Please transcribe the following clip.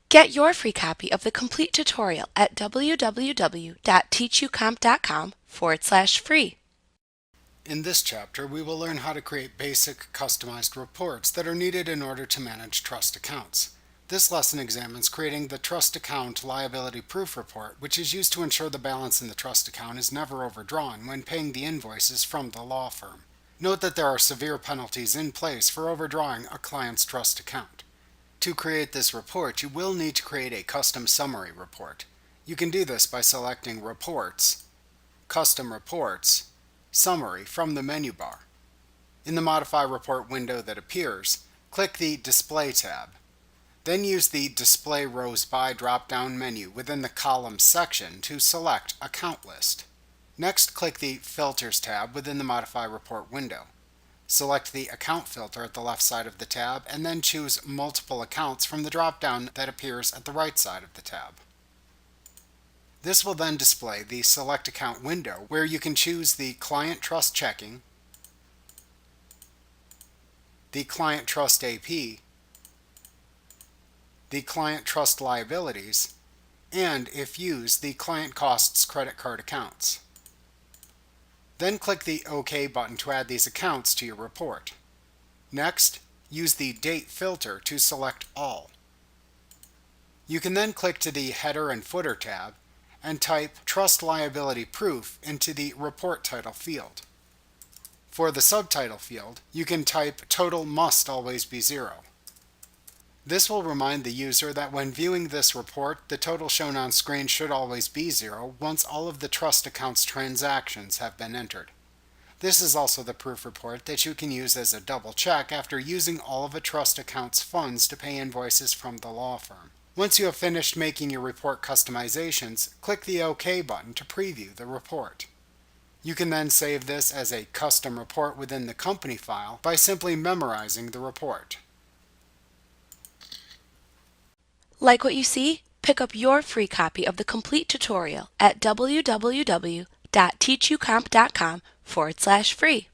Get your free copy of the complete tutorial at www.teachucomp.com/free. In this chapter, we will learn how to create basic customized reports that are needed in order to manage trust accounts. This lesson examines creating the trust account liability proof report, which is used to ensure the balance in the trust account is never overdrawn when paying the invoices from the law firm. Note that there are severe penalties in place for overdrawing a client's trust account. To create this report, you will need to create a custom summary report. You can do this by selecting Reports, Custom Reports, Summary from the menu bar. In the Modify Report window that appears, click the Display tab. Then use the Display Rows By drop-down menu within the Columns section to select Account List. Next, click the Filters tab within the Modify Report window. Select the Account filter at the left side of the tab and then choose Multiple Accounts from the drop-down that appears at the right side of the tab. This will then display the Select Account window where you can choose the Client Trust Checking, the Client Trust AP, the Client Trust Liabilities, and, if used, the Client Costs Credit Card Accounts. Then click the OK button to add these accounts to your report. Next, use the Date filter to select All. You can then click to the Header and Footer tab and type Trust Liability Proof into the Report Title field. For the subtitle field, you can type Total must always be 0. This will remind the user that when viewing this report, the total shown on screen should always be 0 once all of the trust account's transactions have been entered. This is also the proof report that you can use as a double check after using all of a trust account's funds to pay invoices from the law firm. Once you have finished making your report customizations, click the OK button to preview the report. You can then save this as a custom report within the company file by simply memorizing the report. Like what you see? Pick up your free copy of the complete tutorial at www.teachucomp.com/free.